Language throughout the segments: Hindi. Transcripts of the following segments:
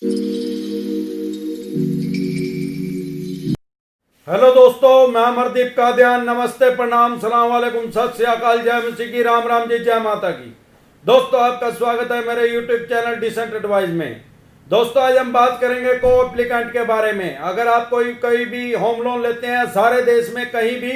हेलो दोस्तों, मैं अमरदीप कादियान। नमस्ते, प्रणाम, सलाम वालेकुम, सत श्री अकाल, जय मसीह की, राम राम जी, जय माता की। दोस्तों, आपका स्वागत है मेरे यूट्यूब चैनल डिसेंट एडवाइस में। दोस्तों, आज हम बात करेंगे को एप्लीकेंट के बारे में। अगर आप कोई भी होम लोन लेते हैं सारे देश में कहीं भी,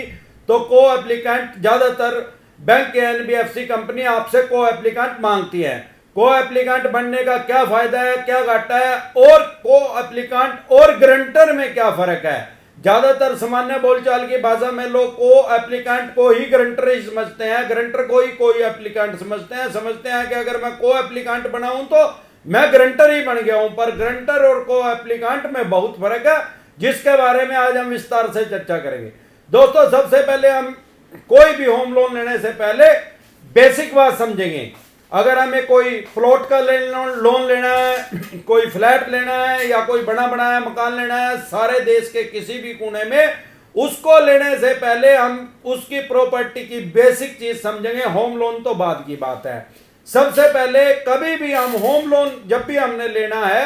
तो को एप्लीकेंट ज़्यादातर बैंक या एनबीएफसी कंपनी आपसे को एप्लीकेंट मांगती है। को एप्लीकेंट बनने का क्या फायदा है, क्या घाटा है, और को एप्लीकेंट और गारंटर में क्या फर्क है। ज्यादातर सामान्य बोलचाल की भाषा में लोग को एप्लीकेंट को ही गारंटर ही समझते हैं, गारंटर को ही कोई एप्लीकेंट समझते हैं कि अगर मैं को एप्लीकेंट बनाऊं तो मैं गारंटर ही बन गया हूं। पर गारंटर और को एप्लीकेंट में बहुत फर्क है, जिसके बारे में आज हम विस्तार से चर्चा करेंगे। दोस्तों, सबसे पहले हम कोई भी होम लोन लेने से पहले बेसिक बात समझेंगे। अगर हमें कोई प्लॉट का लोन लेना है, कोई फ्लैट लेना है, या कोई बना बनाया मकान लेना है सारे देश के किसी भी कोने में, उसको लेने से पहले हम उसकी प्रॉपर्टी की बेसिक चीज समझेंगे। होम लोन तो बाद की बात है। सबसे पहले कभी भी हम होम लोन जब भी हमने लेना है,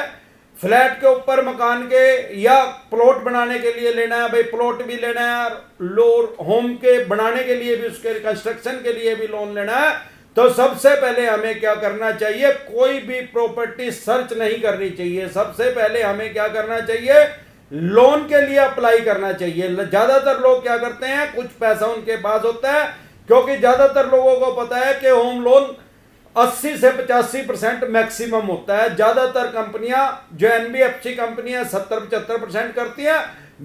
फ्लैट के ऊपर, मकान के, या प्लॉट बनाने के लिए लेना है, भाई प्लॉट भी लेना है, लोन होम के बनाने के लिए भी, उसके कंस्ट्रक्शन के लिए भी लोन लेना है, तो सबसे पहले हमें क्या करना चाहिए, कोई भी प्रॉपर्टी सर्च नहीं करनी चाहिए। सबसे पहले हमें क्या करना चाहिए, लोन के लिए अप्लाई करना चाहिए। ज्यादातर लोग क्या करते हैं, कुछ पैसा उनके पास होता है, क्योंकि ज्यादातर लोगों को पता है कि होम लोन 80 से 85% मैक्सिमम होता है। ज्यादातर कंपनियां जो एनबीएफसी कंपनियां 70-75% करती हैं,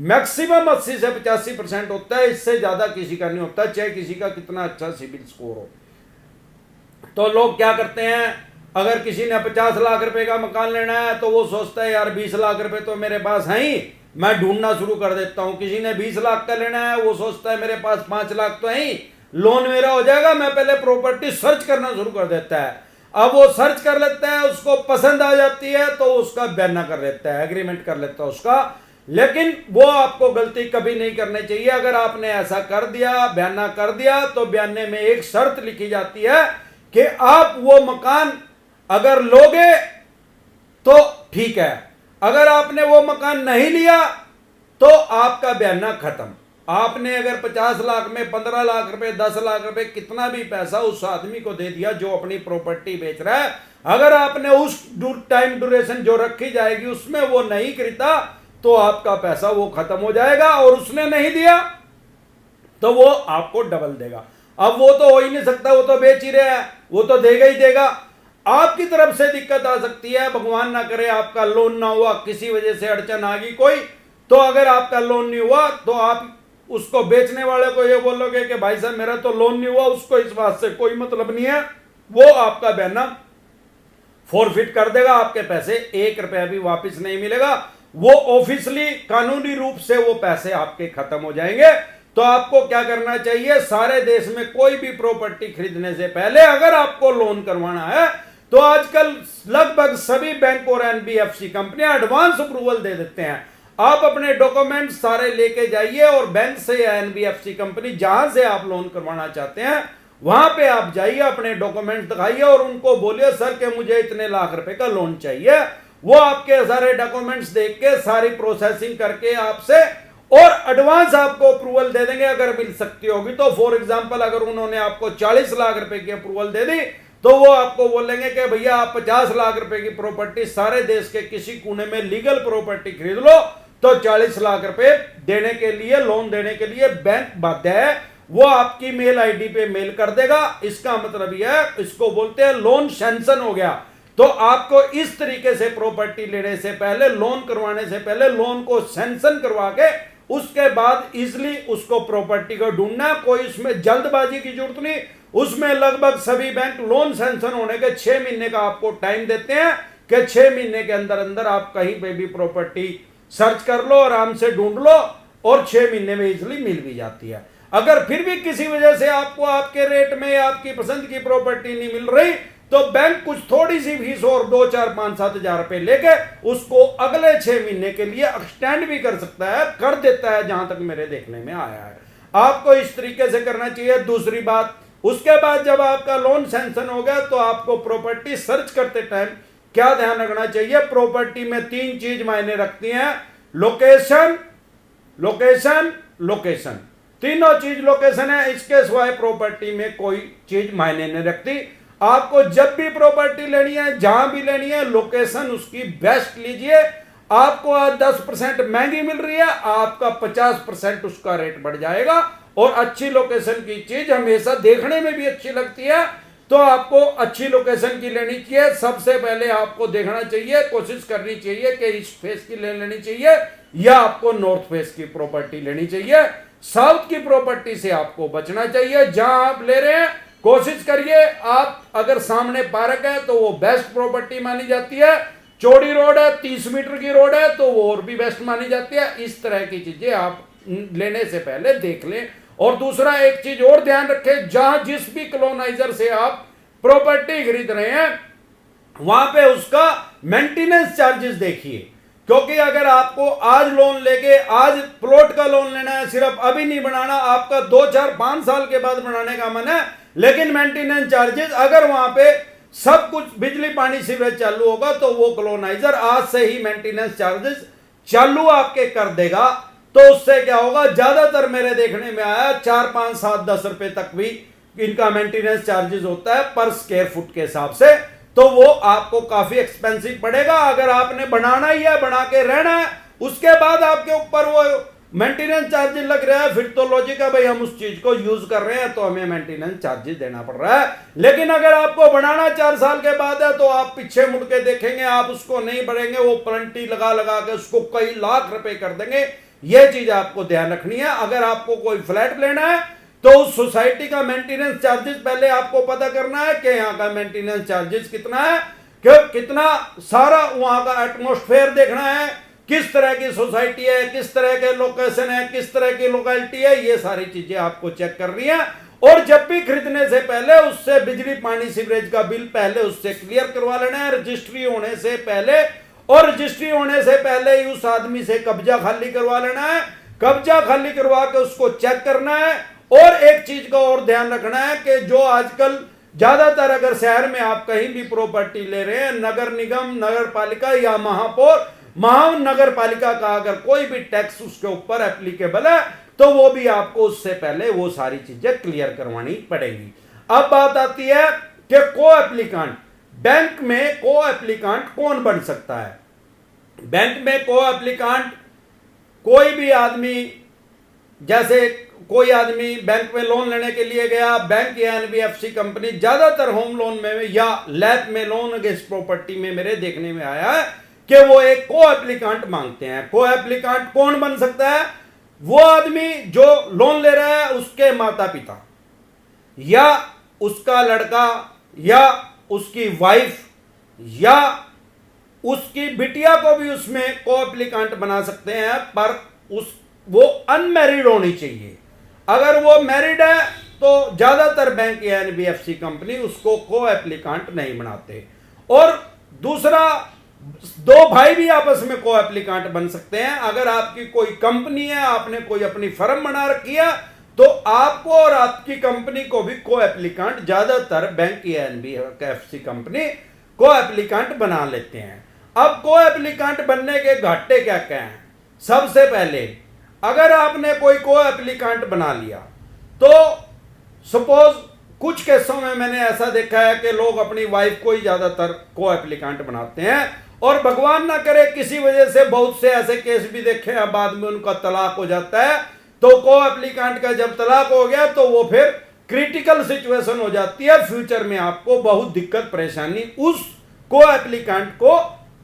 मैक्सिमम 80 से 85% होता है। इससे ज्यादा किसी का नहीं होता, चाहे किसी का कितना अच्छा सिविल स्कोर हो। तो लोग क्या करते हैं, अगर किसी ने 50 लाख रुपए का मकान लेना है तो वो सोचता है यार 20 लाख रुपए तो मेरे पास हैं ही, मैं ढूंढना शुरू कर देता हूं। किसी ने 20 लाख का लेना है, वो सोचता है मेरे पास 5 लाख तो है ही, लोन मेरा हो जाएगा, मैं पहले प्रॉपर्टी सर्च करना शुरू कर देता है। अब वो सर्च कर लेता है, उसको पसंद आ जाती है तो उसका बयाना कर लेता है, एग्रीमेंट कर लेता है उसका। लेकिन वो आपको गलती कभी नहीं करनी चाहिए। अगर आपने ऐसा कर दिया, बयाना कर दिया, तो बयाने में एक शर्त लिखी जाती है कि आप वो मकान अगर लोगे तो ठीक है, अगर आपने वो मकान नहीं लिया तो आपका बयाना खत्म। आपने अगर 50 लाख में 15 लाख रुपए, 10 लाख रुपए, कितना भी पैसा उस आदमी को दे दिया जो अपनी प्रॉपर्टी बेच रहा है, अगर आपने उस टाइम ड्यूरेशन जो रखी जाएगी उसमें वो नहीं खरीदा, तो आपका पैसा वो खत्म हो जाएगा, और उसने नहीं दिया तो वो आपको डबल देगा। अब वो तो हो ही नहीं सकता, वो तो बेच ही रहा है, वो तो देगा ही देगा। आपकी तरफ से दिक्कत आ सकती है, भगवान ना करे आपका लोन ना हुआ, किसी वजह से अड़चन आ गई कोई, तो अगर आपका लोन नहीं हुआ तो आप उसको बेचने वाले को ये बोलोगे कि भाई साहब मेरा तो लोन नहीं हुआ, उसको इस बात से कोई मतलब नहीं है, वो आपका बयाना फॉरफिट कर देगा, आपके पैसे 1 रुपया भी वापस नहीं मिलेगा। वो ऑफिशियली कानूनी रूप से वो पैसे आपके खत्म हो जाएंगे। तो आपको क्या करना चाहिए, सारे देश में कोई भी प्रॉपर्टी खरीदने से पहले अगर आपको लोन करवाना है, तो आजकल लगभग सभी बैंक और एनबीएफसी कंपनियां एडवांस अप्रूवल दे देते हैं। आप अपने डॉक्यूमेंट सारे लेके जाइए और बैंक से या एनबीएफसी कंपनी जहां से आप लोन करवाना चाहते हैं वहां पे आप जाइए, अपने डॉक्यूमेंट दिखाइए और उनको बोलिए सर कि मुझे इतने लाख रुपए का लोन चाहिए। वो आपके सारे डॉक्यूमेंट्स देख के सारी प्रोसेसिंग करके आपसे और एडवांस आपको अप्रूवल दे देंगे, अगर मिल सकती होगी तो। फॉर एग्जांपल, अगर उन्होंने आपको 40 लाख रुपए की अप्रूवल दे दी, तो वो आपको बोलेंगे कि भैया आप 50 लाख रुपए की प्रॉपर्टी सारे देश के किसी कोने में लीगल प्रॉपर्टी खरीद लो, तो 40 लाख रुपए देने के लिए, लोन देने के लिए बैंक बाध्य है। वो आपकी मेल आईडी पे मेल कर देगा। इसका मतलब यह है, इसको बोलते हैं लोन सैंक्शन हो गया। तो आपको इस तरीके से प्रॉपर्टी लेने से पहले, लोन करवाने से पहले, लोन को सैंक्शन करवा के उसके बाद इजिली उसको प्रॉपर्टी को ढूंढना। कोई उसमें जल्दबाजी की जरूरत नहीं। उसमें लगभग सभी बैंक लोन सैंक्शन होने के 6 महीने का आपको टाइम देते हैं कि 6 महीने के अंदर अंदर आप कहीं पे भी प्रॉपर्टी सर्च कर लो, आराम से ढूंढ लो, और 6 महीने में इजिली मिल भी जाती है। अगर फिर भी किसी वजह से आपको आपके रेट में, आपकी पसंद की प्रॉपर्टी नहीं मिल रही, तो बैंक कुछ थोड़ी सी फीस और 2, 4, 5, 7 हजार रुपए लेके उसको अगले 6 महीने के लिए एक्सटेंड भी कर सकता है, कर देता है, जहां तक मेरे देखने में आया है। आपको इस तरीके से करना चाहिए। दूसरी बात, उसके बाद जब आपका लोन सैंक्शन हो गया, तो आपको प्रॉपर्टी सर्च करते टाइम क्या ध्यान रखना चाहिए? प्रॉपर्टी में 3 चीज मायने रखती हैं, लोकेशन, लोकेशन, लोकेशन। तीनों चीज लोकेशन है, इसके सिवाय प्रॉपर्टी में कोई चीज मायने नहीं रखती। आपको जब भी प्रॉपर्टी लेनी है, जहां भी लेनी है, लोकेशन उसकी बेस्ट लीजिए। आपको आज 10% महंगी मिल रही है, आपका 50% उसका रेट बढ़ जाएगा। और अच्छी लोकेशन की चीज हमेशा देखने में भी अच्छी लगती है, तो आपको अच्छी लोकेशन की लेनी चाहिए। सबसे पहले आपको देखना चाहिए, कोशिश करनी चाहिए कि ईस्ट फेस की ले लेनी चाहिए या आपको नॉर्थ फेस की प्रॉपर्टी लेनी चाहिए। साउथ की प्रॉपर्टी से आपको बचना चाहिए। जहां आप ले रहे हैं कोशिश करिए, आप अगर सामने पार्क है तो वो बेस्ट प्रॉपर्टी मानी जाती है, चौड़ी रोड है, 30 मीटर की रोड है तो वो और भी बेस्ट मानी जाती है। इस तरह की चीजें आप लेने से पहले देख लें। और दूसरा एक चीज और ध्यान रखें, जहां जिस भी कॉलोनाइजर से आप प्रॉपर्टी खरीद रहे हैं वहां पे उसका मेंटेनेंस चार्जेस देखिए। क्योंकि अगर आपको आज लोन लेके आज प्लॉट का लोन लेना है, सिर्फ अभी नहीं बनाना, आपका 2, 4, 5 साल के बाद बनाने का मन है, लेकिन मेंटेनेंस चार्जेस अगर वहां पे सब कुछ बिजली पानी सीवरेज चालू होगा तो वो कॉलोनाइजर आज से ही मेंटेनेंस चार्जेस चालू आपके कर देगा। तो उससे क्या होगा, ज्यादातर मेरे देखने में आया 4, 5, 7, 10 रुपए तक भी इनका मेंटेनेंस चार्जेस होता है पर स्क्वायर फुट के हिसाब से। तो वो आपको काफी एक्सपेंसिव पड़ेगा। अगर आपने बनाना ही है, बना के रहना है, उसके बाद आपके ऊपर वो मेंटेनेंस चार्जेस लग रहा है, फिर तो लॉजिक है भाई हम उस चीज को यूज कर रहे हैं तो हमें मेंटेनेंस चार्जेस देना पड़ रहा है। लेकिन अगर आपको बनाना 4 साल के बाद है तो आप पीछे मुड़ के देखेंगे, आप उसको नहीं बढ़ेंगे, वो प्लंटी लगा लगा के उसको कई लाख रुपए कर देंगे। यह चीज आपको ध्यान रखनी है। अगर आपको कोई फ्लैट लेना है तो उस सोसाइटी का मेंटेनेंस चार्जेस पहले आपको पता करना है कि यहाँ का मेंटेनेंस चार्जेस कितना है, कितना सारा वहां का एटमॉस्फेयर देखना है, किस तरह की सोसाइटी है, किस तरह के लोकेशन है, किस तरह की लोकेलिटी है, ये सारी चीजें आपको चेक करनी है। और जब भी खरीदने से पहले उससे बिजली पानी सीवरेज का बिल पहले उससे क्लियर करवा लेना है, रजिस्ट्री होने से पहले। और रजिस्ट्री होने से पहले ही उस आदमी से कब्जा खाली करवा लेना है। कब्जा खाली करवा के उसको चेक करना है। और एक चीज का और ध्यान रखना है कि जो आजकल ज्यादातर अगर शहर में आप कहीं भी प्रॉपर्टी ले रहे हैं, नगर निगम, नगर पालिका या महानगर पालिका का अगर कोई भी टैक्स उसके ऊपर एप्लीकेबल है तो वो भी आपको उससे पहले वो सारी चीजें क्लियर करवानी पड़ेगी। अब बात आती है कि को एप्लीकांट, बैंक में को एप्लीकांट कौन बन सकता है? बैंक में को एप्लीकांट कोई भी आदमी, जैसे कोई आदमी बैंक में लोन लेने के लिए गया, बैंक या एनबीएफसी कंपनी, ज्यादातर होम लोन में या लैब में लोन अगेंस्ट प्रॉपर्टी में मेरे देखने में आया है कि वो एक को एप्लीकांट मांगते हैं। को एप्लीकांट कौन बन सकता है? वो आदमी जो लोन ले रहा है उसके माता पिता या उसका लड़का या उसकी वाइफ या उसकी बिटिया को भी उसमें को एप्लीकांट बना सकते हैं, पर वो अनमैरिड होनी चाहिए। अगर वो मैरिड है तो ज्यादातर बैंक या एनबीएफसी कंपनी उसको को एप्लीकांट नहीं बनाते। और दूसरा, 2 भाई भी आपस में को एप्लीकांट बन सकते हैं। अगर आपकी कोई कंपनी है, आपने कोई अपनी फर्म बना रखी है, तो आपको और आपकी कंपनी को भी को एप्लीकांट ज्यादातर बैंक या एनबीएफसी कंपनी को एप्लीकांट बना लेते हैं। अब को एप्लीकांट बनने के घाटे क्या क्या हैं? सबसे पहले, अगर आपने कोई को एप्लीकांट बना लिया तो सपोज कुछ केसों में मैंने ऐसा देखा है कि लोग अपनी वाइफ को ही ज्यादातर को एप्लीकांट बनाते हैं, और भगवान ना करे किसी वजह से बहुत से ऐसे केस भी देखे हैं, बाद में उनका तलाक हो जाता है। तो को एप्लीकांट का जब तलाक हो गया तो वो फिर क्रिटिकल सिचुएशन हो जाती है, फ्यूचर में आपको बहुत दिक्कत परेशानी उस को एप्लीकांट को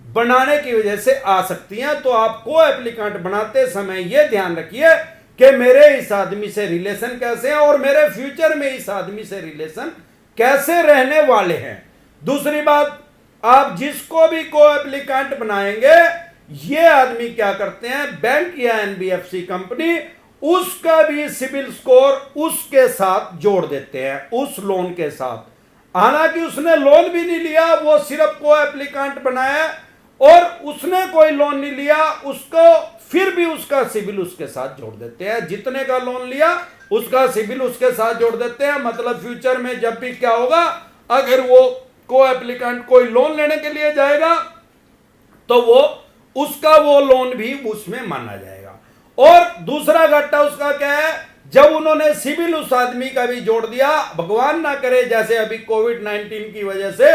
बनाने की वजह से आ सकती हैं। तो आप को एप्लीकांट बनाते समय यह ध्यान रखिए कि मेरे इस आदमी से रिलेशन कैसे हैं और मेरे फ्यूचर में इस आदमी से रिलेशन कैसे रहने वाले हैं। दूसरी बात, आप जिसको भी को एप्लीकांट बनाएंगे, ये आदमी क्या करते हैं, बैंक या एनबीएफसी कंपनी उसका भी सिबिल स्कोर उसके साथ जोड़ देते हैं, उस लोन के साथ। हालांकि उसने लोन भी नहीं लिया, वो सिर्फ को एप्लीकांट बनाया और उसने कोई लोन नहीं लिया, उसको फिर भी उसका सिबिल उसके साथ जोड़ देते हैं। जितने का लोन लिया उसका सिबिल उसके साथ जोड़ देते हैं। मतलब फ्यूचर में जब भी क्या होगा, अगर वो को एप्लीकेंट कोई लोन लेने के लिए जाएगा तो वो उसका वो लोन भी उसमें माना जाएगा। और दूसरा घाटा उसका क्या है, जब उन्होंने सिविल उस आदमी का भी जोड़ दिया, भगवान ना करे जैसे अभी कोविड-19 की वजह से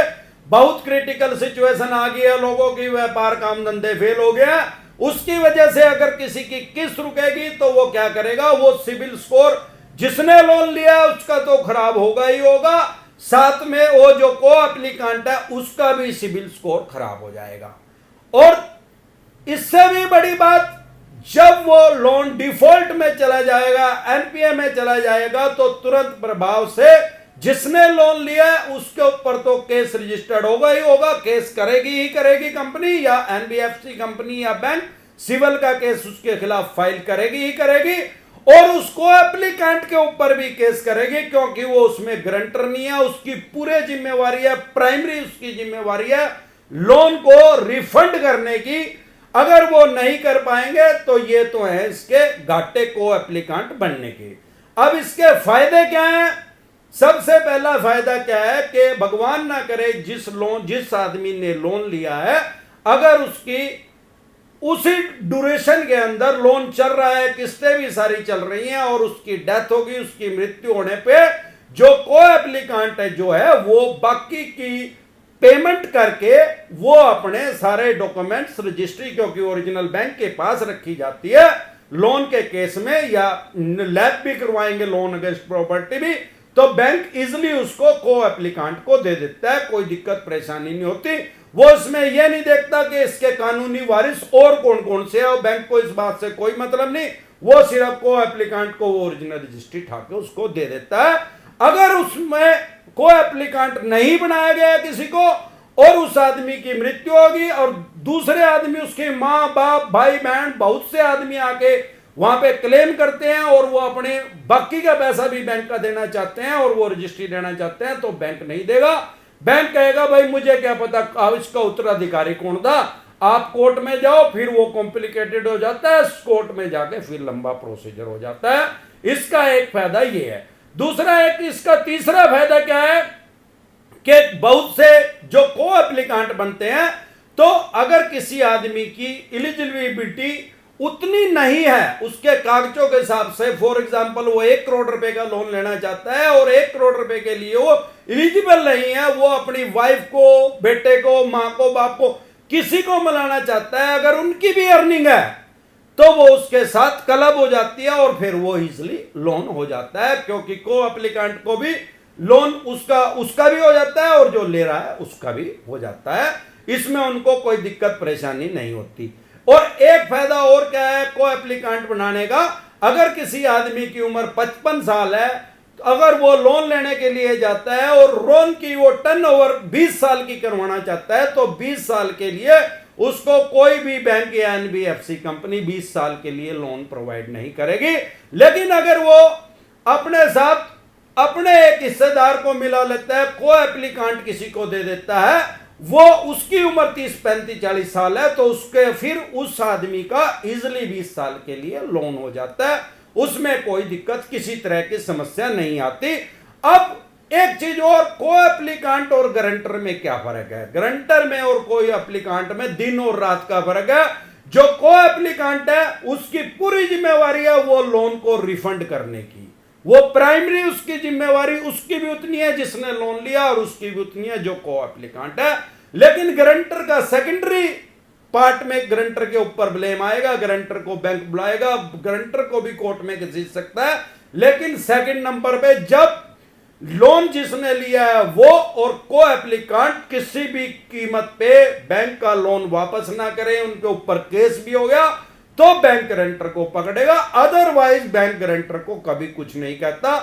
बहुत क्रिटिकल सिचुएशन आ गई है, लोगों की व्यापार काम धंधे फेल हो गया, उसकी वजह से अगर किसी की किस्त रुकेगी तो वो क्या करेगा, वो सिविल स्कोर जिसने लोन लिया उसका तो खराब होगा ही होगा, साथ में वो जो को एप्लीकेंट है उसका भी सिविल स्कोर खराब हो जाएगा। और इससे भी बड़ी बात, जब वो लोन डिफॉल्ट में चला जाएगा, एनपीए में चला जाएगा, तो तुरंत प्रभाव से जिसने लोन लिया है उसके ऊपर तो केस रजिस्टर्ड होगा ही होगा, केस करेगी ही करेगी कंपनी या एनबीएफसी कंपनी या बैंक, सिविल का केस उसके खिलाफ फाइल करेगी ही करेगी, और उसको एप्लीकेंट के ऊपर भी केस करेगी, क्योंकि वो उसमें गारंटर नहीं है, उसकी पूरी जिम्मेवारी है, प्राइमरी उसकी जिम्मेवारी है लोन को रिफंड करने की। अगर वो नहीं कर पाएंगे तो ये तो है इसके घाटे को एप्लीकेंट बनने के। अब इसके फायदे क्या हैं? सबसे पहला फायदा क्या है कि भगवान ना करे जिस आदमी ने लोन लिया है, अगर उसकी उसी ड्यूरेशन के अंदर लोन चल रहा है, किस्तें भी सारी चल रही हैं और उसकी डेथ होगी, उसकी मृत्यु होने पे जो को एप्लीकेंट है जो है वो बाकी की पेमेंट करके वो अपने सारे डॉक्यूमेंट्स रजिस्ट्री, क्योंकि ओरिजिनल बैंक के पास रखी जाती है लोन के केस में, या लैब भी करवाएंगे लोन अगेंस्ट प्रॉपर्टी भी, तो बैंक इजिली उसको को एप्लीकेंट को दे देता है, कोई दिक्कत परेशानी नहीं होती। वो इसमें यह नहीं देखता कि इसके कानूनी वारिस और कौन कौन से है, और बैंक को इस बात से कोई मतलब नहीं, वो सिर्फ को एप्लीकेंट को वो ओरिजिनल रजिस्ट्री ठाके उसको दे देता है। अगर उसमें को एप्लीकेंट नहीं बनाया गया किसी को और उस आदमी की मृत्यु होगी और दूसरे आदमी, उसके माँ बाप भाई बहन बहुत से आदमी आके वहां पे क्लेम करते हैं और वो अपने बाकी का पैसा भी बैंक का देना चाहते हैं और वो रजिस्ट्री देना चाहते हैं, तो बैंक नहीं देगा। बैंक कहेगा भाई मुझे क्या पता इसका उत्तराधिकारी कौन था, आप कोर्ट में जाओ, फिर वो कॉम्प्लिकेटेड हो जाता है, कोर्ट में जाके फिर लंबा प्रोसीजर हो जाता है। इसका एक फायदा ये है। दूसरा एक इसका तीसरा फायदा क्या है कि बहुत से जो को एप्लीकेंट बनते हैं, तो अगर किसी आदमी की एलिजिबिलिटी उतनी नहीं है उसके कागजों के हिसाब से, फॉर एग्जांपल वो 1 करोड़ रुपए का लोन लेना चाहता है और 1 करोड़ रुपए के लिए वो एलिजिबल नहीं है, वो अपनी वाइफ को, बेटे को, मां को, बाप को, किसी को मिलाना चाहता है, अगर उनकी भी अर्निंग है तो वो उसके साथ क्लब हो जाती है और फिर वो इजिली लोन हो जाता है, क्योंकि को एप्लीकेंट को भी लोन उसका भी हो जाता है और जो ले रहा है उसका भी हो जाता है। इसमें उनको कोई दिक्कत परेशानी नहीं होती। और एक फायदा और क्या है को एप्लीकेंट बनाने का, अगर किसी आदमी की उम्र 55 साल है, अगर वो लोन लेने के लिए जाता है और लोन की वो टर्नओवर 20 साल की करवाना चाहता है, तो 20 साल के लिए उसको कोई भी बैंक या एनबीएफसी कंपनी 20 साल के लिए लोन प्रोवाइड नहीं करेगी। लेकिन अगर वो अपने साथ अपने एक हिस्सेदार को मिला लेता है, को एप्लीकेंट किसी को दे देता है, वो उसकी उम्र 30, 35, 40 साल है, तो उसके फिर उस आदमी का इजिली 20 साल के लिए लोन हो जाता है, उसमें कोई दिक्कत किसी तरह की समस्या नहीं आती। अब एक चीज और, को एप्लीकेंट और गारंटर में क्या फर्क है? गारंटर में और कोई एप्लीकेंट में दिन और रात का फर्क है। जो को एप्लीकेंट है उसकी पूरी जिम्मेवारी है वो लोन को रिफंड करने की, वो प्राइमरी उसकी जिम्मेवारी उसकी भी उतनी है जिसने लोन लिया और उसकी भी उतनी है जो को एप्लीकेंट है। लेकिन गारंटर का सेकेंडरी पार्ट में गारंटर के ऊपर ब्लेम आएगा, गारंटर को बैंक बुलाएगा, गारंटर को भी कोर्ट में घसीट सकता है। लेकिन सेकंड नंबर पे जब लोन जिसने लिया है वो और को एप्लीकेंट किसी भी कीमत पे बैंक का लोन वापस ना करे, उनके ऊपर केस भी हो गया, तो बैंक गारंटर को पकड़ेगा, अदरवाइज बैंक गारंटर को कभी कुछ नहीं कहता।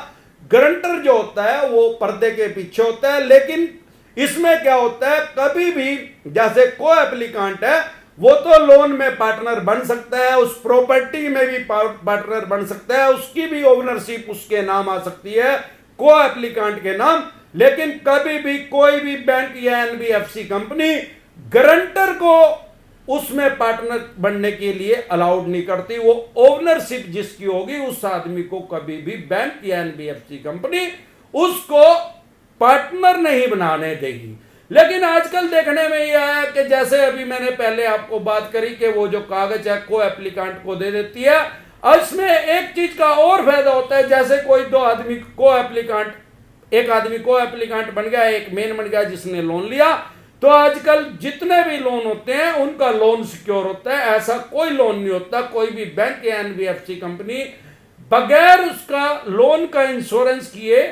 गारंटर जो होता है वो पर्दे के पीछे होता है। लेकिन इसमें क्या होता है, कभी भी जैसे को एप्लीकेंट है वो तो लोन में पार्टनर बन सकता है, उस प्रॉपर्टी में भी पार्टनर बन सकता है, उसकी भी ओनरशिप उसके नाम आ सकती है को एप्लीकेंट के नाम। लेकिन कभी भी कोई भी बैंक या एनबीएफसी कंपनी गारंटर को उसमें पार्टनर बनने के लिए अलाउड नहीं करती। वो ओनरशिप जिसकी होगी उस आदमी को कभी भी बैंक या एनबीएफसी कंपनी उसको पार्टनर नहीं बनाने देगी। लेकिन आजकल देखने में यह आया कि जैसे अभी मैंने पहले आपको बात करी कि वो जो कागज है को एप्लीकेंट को दे देती है, और इसमें एक चीज का और फायदा होता है, जैसे कोई दो आदमी को एप्लीकेंट, एक आदमी को एप्लीकेंट बन गया, एक मेन बन गया जिसने लोन लिया, तो आजकल जितने भी लोन होते हैं उनका लोन सिक्योर होता है। ऐसा कोई लोन नहीं होता, कोई भी बैंक या एनबीएफसी कंपनी बगैर उसका लोन का इंश्योरेंस किए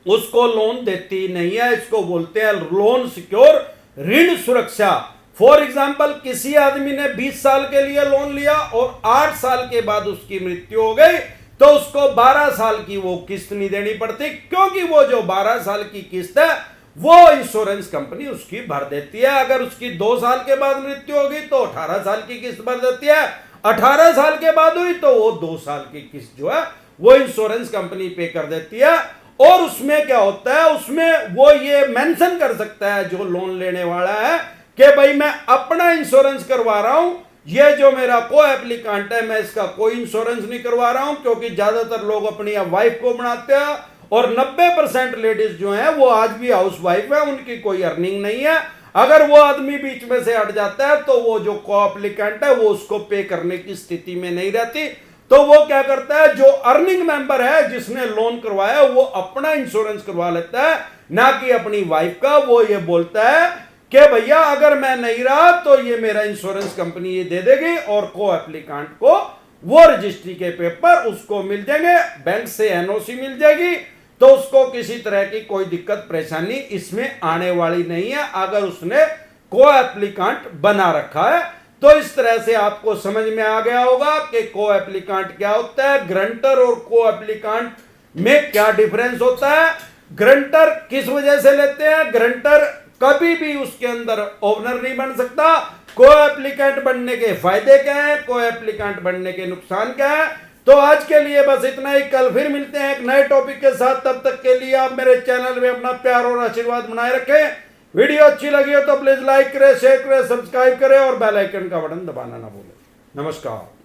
उसको लोन देती नहीं है। इसको बोलते हैं लोन सिक्योर, ऋण सुरक्षा। फॉर एग्जाम्पल, किसी आदमी ने 20 साल के लिए लोन लिया और 8 साल के बाद उसकी मृत्यु हो गई, तो उसको 12 साल की वो किस्त नहीं देनी पड़ती, क्योंकि वो जो 12 साल की किस्त है वो इंश्योरेंस कंपनी उसकी भर देती है। अगर उसकी 2 साल के बाद मृत्यु होगी तो 18 साल की किस्त भर देती है, 18 साल के बाद हुई तो वो 2 साल की किस्त जो है वो इंश्योरेंस कंपनी पे कर देती है। और उसमें क्या होता है, उसमें वो ये मेंशन कर सकता है जो लोन लेने वाला है कि भाई मैं अपना इंश्योरेंस करवा रहा हूं, ये जो मेरा को एप्लीकेंट है मैं इसका कोई इंश्योरेंस नहीं करवा रहा हूं, क्योंकि ज्यादातर लोग अपनी वाइफ को बनाते हैं और 90% लेडीज जो हैं वो आज भी हाउस वाइफ है, उनकी कोई अर्निंग नहीं है। अगर वो आदमी बीच में से हट जाता है तो वो जो को एप्लीकेंट है वो उसको पे करने की स्थिति में नहीं रहती, तो वो क्या करता है, जो अर्निंग मेंबर है जिसने लोन करवाया वो अपना इंश्योरेंस करवा लेता है, ना कि अपनी वाइफ का। वो ये बोलता है कि भैया अगर मैं नहीं रहा तो ये मेरा इंश्योरेंस कंपनी ये दे देगी, और को एप्लीकेंट को वो रजिस्ट्री के पेपर उसको मिल जाएंगे, बैंक से एनओसी मिल जाएगी, तो उसको किसी तरह की कोई दिक्कत परेशानी इसमें आने वाली नहीं है अगर उसने को एप्लीकेंट बना रखा है। तो इस तरह से आपको समझ में आ गया होगा कि को एप्लीकेंट क्या होता है, ग्रंटर और को एप्लीकेंट में क्या डिफरेंस होता है। ग्रंटर किस वजह से लेते हैं, ग्रंटर कभी भी उसके अंदर ओनर नहीं बन सकता। को एप्लीकेंट बनने के फायदे क्या है, को एप्लीकेंट बनने के नुकसान क्या है। तो आज के लिए बस इतना ही, कल फिर मिलते हैं एक नए टॉपिक के साथ। तब तक के लिए आप मेरे चैनल में अपना प्यार और आशीर्वाद बनाए रखें। वीडियो अच्छी लगी हो तो प्लीज लाइक करें, शेयर करें, सब्सक्राइब करें और बेल आइकन का बटन दबाना ना भूलें। नमस्कार।